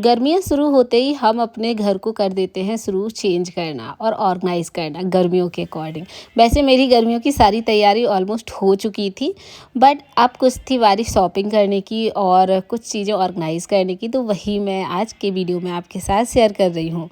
गर्मियाँ शुरू होते ही हम अपने घर को कर देते हैं शुरू चेंज करना और ऑर्गेनाइज़ करना गर्मियों के अकॉर्डिंग। वैसे मेरी गर्मियों की सारी तैयारी ऑलमोस्ट हो चुकी थी, बट अब कुछ थी बारी शॉपिंग करने की और कुछ चीज़ें ऑर्गेनाइज़ करने की, तो वही मैं आज के वीडियो में आपके साथ शेयर कर रही हूँ।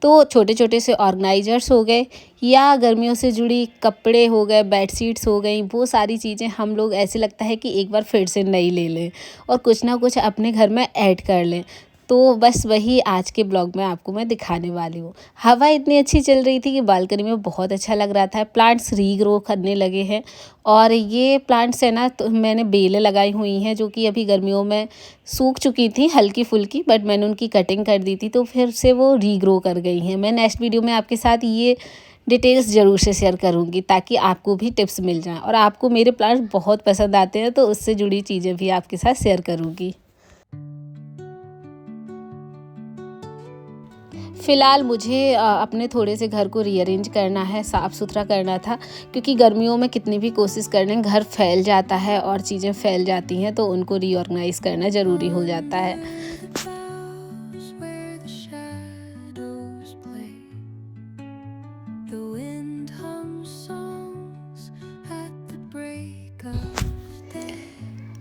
तो छोटे छोटे से ऑर्गेनाइजर्स हो गए या गर्मियों से जुड़ी कपड़े हो गए, बेडशीट्स हो गई, वो सारी चीज़ें हम लोग ऐसे लगता है कि एक बार फिर से नई ले लें और कुछ ना कुछ अपने घर में ऐड कर लें। तो बस वही आज के ब्लॉग में आपको मैं दिखाने वाली हूँ। हवा इतनी अच्छी चल रही थी कि बालकनी में बहुत अच्छा लग रहा था। प्लांट्स रीग्रो करने लगे हैं और ये प्लांट्स है ना, तो मैंने बेलें लगाई हुई हैं जो कि अभी गर्मियों में सूख चुकी थी हल्की फुल्की, बट मैंने उनकी कटिंग कर दी थी तो फिर से वो रीग्रो कर गई हैं। मैं नेक्स्ट वीडियो में आपके साथ ये डिटेल्स ज़रूर से शेयर करूँगी ताकि आपको भी टिप्स मिल जाएँ और आपको मेरे प्लांट्स बहुत पसंद आते हैं तो उससे जुड़ी चीज़ें भी आपके साथ शेयर करूँगी। फ़िलहाल मुझे अपने थोड़े से घर को रीअरेंज करना है, साफ़ सुथरा करना था, क्योंकि गर्मियों में कितनी भी कोशिश कर लें घर फैल जाता है और चीज़ें फैल जाती हैं, तो उनको रीऑर्गनाइज़ करना ज़रूरी हो जाता है।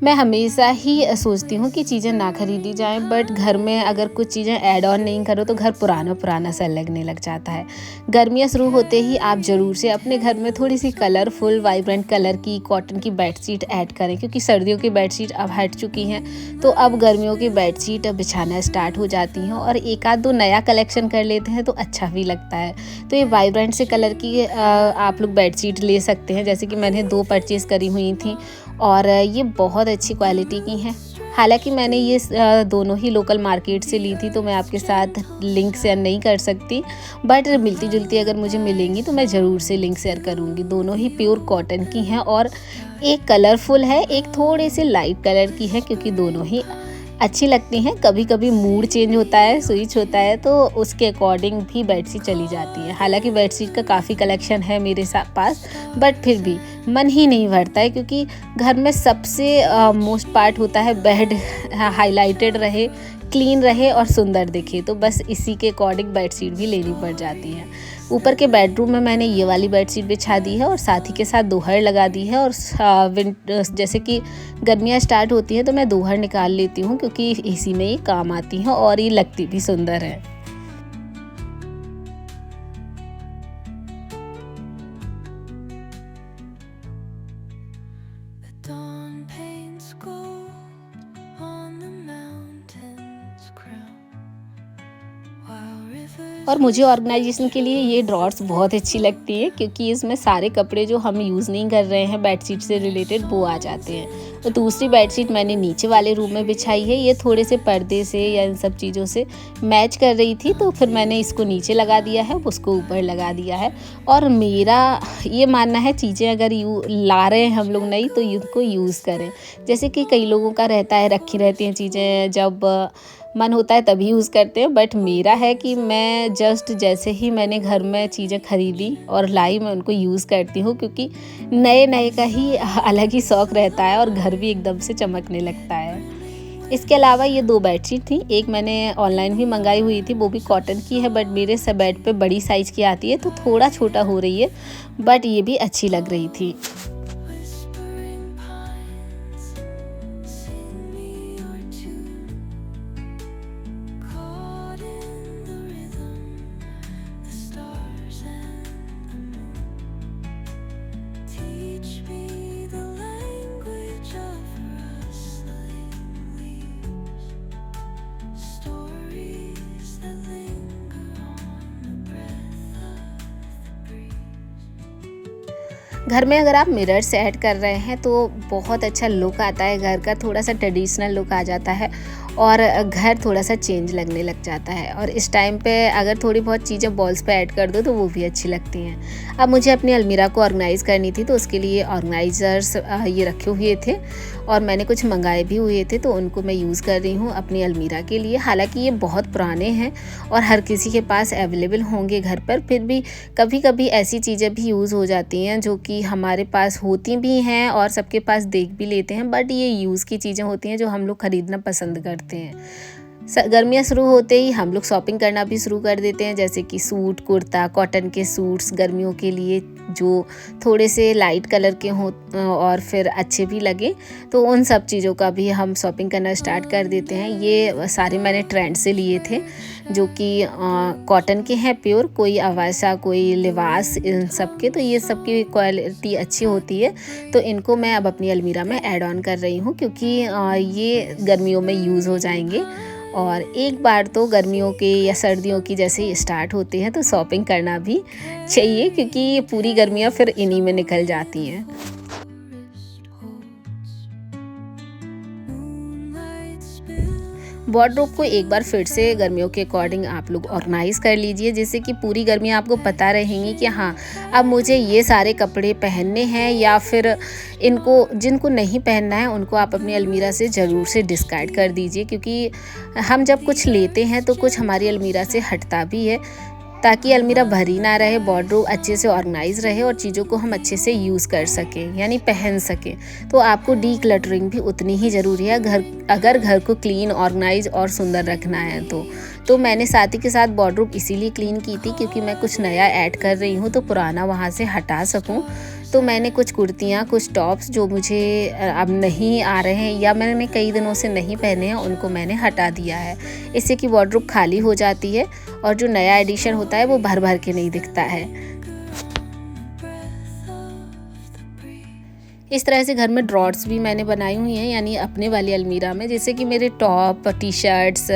मैं हमेशा ही सोचती हूँ कि चीज़ें ना खरीदी जाएँ, बट घर में अगर कुछ चीज़ें ऐड ऑन नहीं करो तो घर पुराना पुराना सा लगने लग जाता है। गर्मियाँ शुरू होते ही आप ज़रूर से अपने घर में थोड़ी सी कलरफुल वाइब्रेंट कलर की कॉटन की बेडशीट ऐड करें, क्योंकि सर्दियों की बेडशीट अब हट चुकी हैं, तो अब गर्मियों की बेडशीट बिछाना स्टार्ट हो जाती हैं और एक आध दो नया कलेक्शन कर लेते हैं तो अच्छा भी लगता है। तो ये वाइब्रेंट से कलर की आप लोग बेडशीट ले सकते हैं, जैसे कि मैंने 2 परचेज़ करी हुई थी और ये बहुत अच्छी क्वालिटी की हैं। हालांकि मैंने ये दोनों ही लोकल मार्केट से ली थी, तो मैं आपके साथ लिंक शेयर नहीं कर सकती, बट मिलती जुलती अगर मुझे मिलेंगी तो मैं ज़रूर से लिंक शेयर करूँगी। दोनों ही प्योर कॉटन की हैं और एक कलरफुल है, एक थोड़े से लाइट कलर की है, क्योंकि दोनों ही अच्छी लगती हैं। कभी कभी मूड चेंज होता है, स्विच होता है, तो उसके अकॉर्डिंग भी बेडशीट चली जाती है। हालांकि बेडशीट का काफ़ी कलेक्शन है मेरे पास, बट फिर भी मन ही नहीं भरता है, क्योंकि घर में सबसे मोस्ट पार्ट होता है बेड हाईलाइटेड रहे, क्लीन रहे और सुंदर दिखे, तो बस इसी के अकॉर्डिंग बेडशीट भी लेनी पड़ जाती है। ऊपर के बेडरूम में मैंने ये वाली बेडशीट बिछा दी है और साथ ही के साथ दोहर लगा दी है। और जैसे कि गर्मियाँ स्टार्ट होती हैं तो मैं दोहर निकाल लेती हूँ, क्योंकि इसी में ये काम आती हैं और ये लगती भी सुंदर है। और मुझे ऑर्गेनाइजेशन के लिए ये ड्रॉर्स बहुत अच्छी लगती है, क्योंकि इसमें सारे कपड़े जो हम यूज़ नहीं कर रहे हैं बेडशीट से रिलेटेड वो आ जाते हैं। और दूसरी बेडशीट मैंने नीचे वाले रूम में बिछाई है, ये थोड़े से पर्दे से या इन सब चीज़ों से मैच कर रही थी, तो फिर मैंने इसको नीचे लगा दिया है, उसको ऊपर लगा दिया है। और मेरा ये मानना है चीज़ें अगर ला रहे हैं हम लोग नई, तो इनको यूज़ करें। जैसे कि कई लोगों का रहता है रखी रहती हैं चीज़ें, जब मन होता है तभी यूज़ करते हैं, बट मेरा है कि मैं जस्ट जैसे ही मैंने घर में चीज़ें खरीदी और लाई, मैं उनको यूज़ करती हूँ, क्योंकि नए नए का ही अलग ही शौक़ रहता है और घर भी एकदम से चमकने लगता है। इसके अलावा ये 2 बेडशीट थी, एक मैंने ऑनलाइन भी मंगाई हुई थी, वो भी कॉटन की है, बट मेरे सब बेड पे बड़ी साइज़ की आती है तो थोड़ा छोटा हो रही है, बट ये भी अच्छी लग रही थी। घर में अगर आप मिरर्स ऐड कर रहे हैं तो बहुत अच्छा लुक आता है घर का, थोड़ा सा ट्रेडिशनल लुक आ जाता है और घर थोड़ा सा चेंज लगने लग जाता है। और इस टाइम पे अगर थोड़ी बहुत चीज़ें वॉल्स पे ऐड कर दो तो वो भी अच्छी लगती हैं। अब मुझे अपनी अलमीरा को ऑर्गेनाइज़ करनी थी, तो उसके लिए ऑर्गेनाइज़र्स ये रखे हुए थे और मैंने कुछ मंगाए भी हुए थे, तो उनको मैं यूज़ कर रही हूँ अपनी अलमीरा के लिए। हालांकि ये बहुत पुराने हैं और हर किसी के पास अवेलेबल होंगे घर पर, फिर भी कभी कभी ऐसी चीज़ें भी यूज़ हो जाती हैं जो कि हमारे पास होती भी हैं और सबके पास देख भी लेते हैं, बट ये यूज़ की चीज़ें होती हैं जो हम लोग ख़रीदना पसंद करते हैं। गर्मियाँ शुरू होते ही हम लोग शॉपिंग करना भी शुरू कर देते हैं, जैसे कि सूट, कुर्ता, कॉटन के सूट्स गर्मियों के लिए जो थोड़े से लाइट कलर के हों और फिर अच्छे भी लगे, तो उन सब चीज़ों का भी हम शॉपिंग करना स्टार्ट कर देते हैं। ये सारे मैंने ट्रेंड से लिए थे, जो कि कॉटन के हैं प्योर, कोई अवासा, कोई लिबास, इन सब के। तो ये सब की क्वालिटी अच्छी होती है, तो इनको मैं अब अपनी अलमीरा में ऐड ऑन कर रही हूँ, क्योंकि ये गर्मियों में यूज़ हो जाएंगे। और एक बार तो गर्मियों के या सर्दियों की जैसे ही स्टार्ट होती हैं तो शॉपिंग करना भी चाहिए, क्योंकि ये पूरी गर्मियाँ फिर इन्हीं में निकल जाती हैं। वार्डरोब को एक बार फिर से गर्मियों के अकॉर्डिंग आप लोग ऑर्गेनाइज़ कर लीजिए, जिससे कि पूरी गर्मियाँ आपको पता रहेंगी कि हाँ, अब मुझे ये सारे कपड़े पहनने हैं, या फिर इनको जिनको नहीं पहनना है उनको आप अपनी अलमीरा से ज़रूर से डिस्कार्ड कर दीजिए, क्योंकि हम जब कुछ लेते हैं तो कुछ हमारी अलमीरा से हटता भी है, ताकि अलमीरा भरी ना रहे, वार्डरोब अच्छे से ऑर्गेनाइज रहे और चीज़ों को हम अच्छे से यूज़ कर सकें, यानी पहन सकें। तो आपको डी क्लटरिंग भी उतनी ही ज़रूरी है अगर घर को क्लीन, ऑर्गेनाइज और सुंदर रखना है तो मैंने साथ ही के साथ वार्डरोब इसीलिए क्लीन की थी, क्योंकि मैं कुछ नया ऐड कर रही हूँ तो पुराना वहाँ से हटा सकूँ। तो मैंने कुछ कुर्तियाँ, कुछ टॉप्स जो मुझे अब नहीं आ रहे हैं या मैंने कई दिनों से नहीं पहने हैं, उनको मैंने हटा दिया है। इससे कि वार्डरोब खाली हो जाती है और जो नया एडिशन होता है वो भर भर के नहीं दिखता है। इस तरह से घर में ड्रॉर्स भी मैंने बनाई हुई हैं, यानी अपने वाली अलमीरा में, जैसे कि मेरे top, T shirts,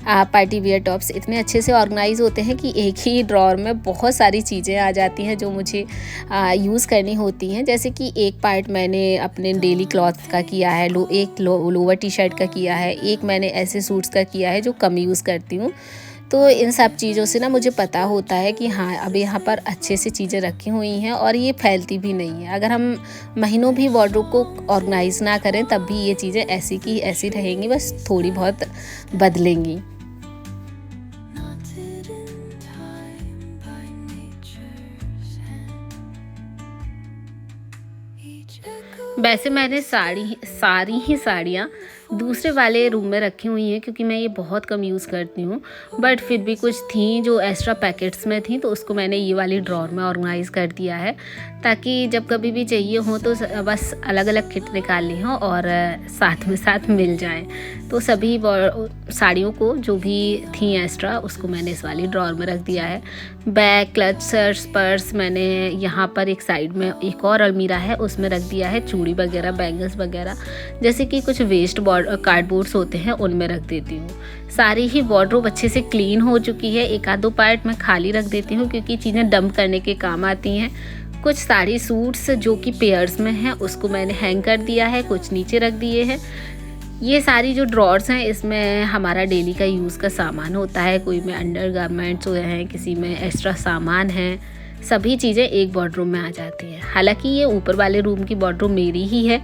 party wear tops इतने अच्छे से ऑर्गेनाइज होते हैं कि एक ही ड्रॉर में बहुत सारी चीज़ें आ जाती हैं जो मुझे यूज़ करनी होती हैं। जैसे कि एक पार्ट मैंने अपने डेली क्लॉथ का किया है, एक लोअर टी शर्ट का किया है, एक मैंने ऐसे सूट्स का किया है जो कम यूज़ करती हूँ। तो इन सब चीज़ों से ना मुझे पता होता है कि हाँ, अब यहाँ पर अच्छे से चीज़ें रखी हुई हैं और ये फैलती भी नहीं है। अगर हम महीनों भी वार्डरोब को ऑर्गेनाइज़ ना करें तब भी ये चीज़ें ऐसी की ऐसी रहेंगी, बस थोड़ी बहुत बदलेंगी। वैसे मैंने सारी ही साड़ियाँ दूसरे वाले रूम में रखी हुई हैं, क्योंकि मैं ये बहुत कम यूज़ करती हूँ, बट फिर भी कुछ थी जो एक्स्ट्रा पैकेट्स में थी, तो उसको मैंने ये वाली ड्रॉर में ऑर्गेनाइज़ कर दिया है, ताकि जब कभी भी चाहिए हो तो बस अलग अलग किट निकाल ली हो और साथ मिल जाए। तो सभी साड़ियों को जो भी थी एक्स्ट्रा उसको मैंने इस वाली ड्रॉर में रख दिया है। बैग, क्लचर्स, पर्स मैंने यहाँ पर एक साइड में एक और अलमीरा है उसमें रख दिया है। चूड़ी वगैरह, बैंगल्स वगैरह, जैसे कि कुछ वेस्ट कार्डबोर्ड्स होते हैं उनमें रख देती हूँ। सारी ही वार्डरोब अच्छे से क्लीन हो चुकी है। एक आध दो पार्ट मैं खाली रख देती हूँ क्योंकि चीज़ें डंप करने के काम आती हैं। कुछ साड़ी सूट्स जो कि पेयर्स में हैं उसको मैंने हैंग कर दिया है, कुछ नीचे रख दिए हैं। ये सारी जो ड्रॉर्स हैं इसमें हमारा डेली का यूज़ का सामान होता है, कोई में अंडर गारमेंट्स हैं, किसी में एक्स्ट्रा सामान है, सभी चीज़ें एक वार्डरोब में आ जाती हैं। हालांकि ये ऊपर वाले रूम की वार्डरोब मेरी ही है,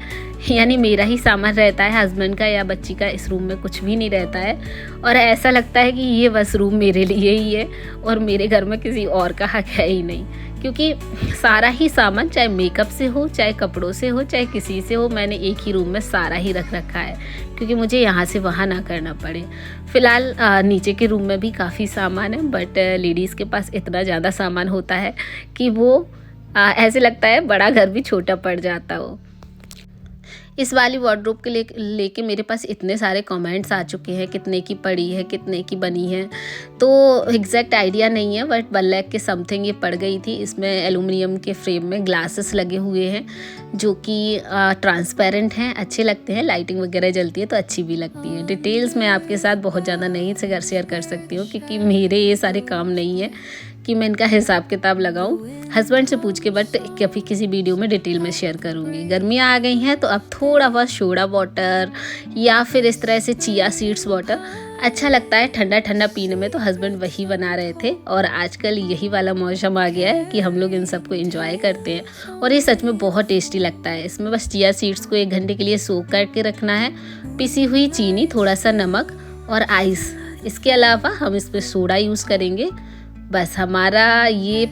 यानी मेरा ही सामान रहता है, हस्बैंड का या बच्ची का इस रूम में कुछ भी नहीं रहता है। और ऐसा लगता है कि ये बस रूम मेरे लिए ही है और मेरे घर में किसी और का हक है ही नहीं, क्योंकि सारा ही सामान चाहे मेकअप से हो, चाहे कपड़ों से हो, चाहे किसी से हो, मैंने एक ही रूम में सारा ही रख रखा है क्योंकि मुझे यहाँ से वहाँ ना करना पड़े। फ़िलहाल नीचे के रूम में भी काफ़ी सामान है, बट लेडीज़ के पास इतना ज़्यादा सामान होता है कि वो ऐसे लगता है बड़ा घर भी छोटा पड़ जाता हो। इस वाली वार्डरोब के लेके मेरे पास इतने सारे कमेंट्स आ चुके हैं, कितने की पड़ी है, कितने की बनी है, तो एग्जैक्ट आइडिया नहीं है, बट 1 लाख के समथिंग ये पड़ गई थी। इसमें एल्युमिनियम के फ्रेम में ग्लासेस लगे हुए हैं जो कि ट्रांसपेरेंट हैं, अच्छे लगते हैं, लाइटिंग वगैरह जलती है तो अच्छी भी लगती है। डिटेल्स मैं आपके साथ बहुत ज़्यादा नहीं शेयर कर सकती हूँ क्योंकि मेरे ये सारे काम नहीं है कि मैं इनका हिसाब किताब लगाऊं। हस्बैंड से पूछ के बट कभी किसी वीडियो में डिटेल में शेयर करूंगी। गर्मियाँ आ गई हैं तो अब थोड़ा बहुत सोडा वाटर या फिर इस तरह से चिया सीड्स वाटर अच्छा लगता है ठंडा ठंडा पीने में, तो हस्बैंड वही बना रहे थे। और आजकल यही वाला मौसम आ गया है कि हम लोग इन सबको एंजॉय करते हैं और ये सच में बहुत टेस्टी लगता है। इसमें बस चिया सीड्स को 1 घंटे के लिए सोक करके रखना है, पिसी हुई चीनी, थोड़ा सा नमक और आइस। इसके अलावा हम इस पर सोडा यूज़ करेंगे। बस हमारा ये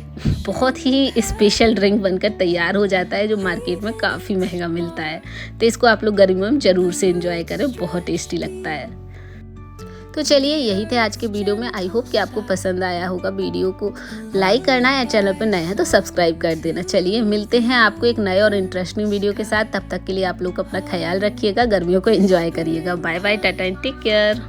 बहुत ही स्पेशल ड्रिंक बनकर तैयार हो जाता है जो मार्केट में काफ़ी महंगा मिलता है। तो इसको आप लोग गर्मियों में ज़रूर से एंजॉय करें, बहुत टेस्टी लगता है। तो चलिए यही थे आज के वीडियो में। आई होप कि आपको पसंद आया होगा। वीडियो को लाइक करना है, चैनल पर नए हैं तो सब्सक्राइब कर देना। चलिए मिलते हैं आपको एक नए और इंटरेस्टिंग वीडियो के साथ। तब तक के लिए आप लोग अपना ख्याल रखिएगा, गर्मियों को एंजॉय करिएगा। Bye bye, tata and take care.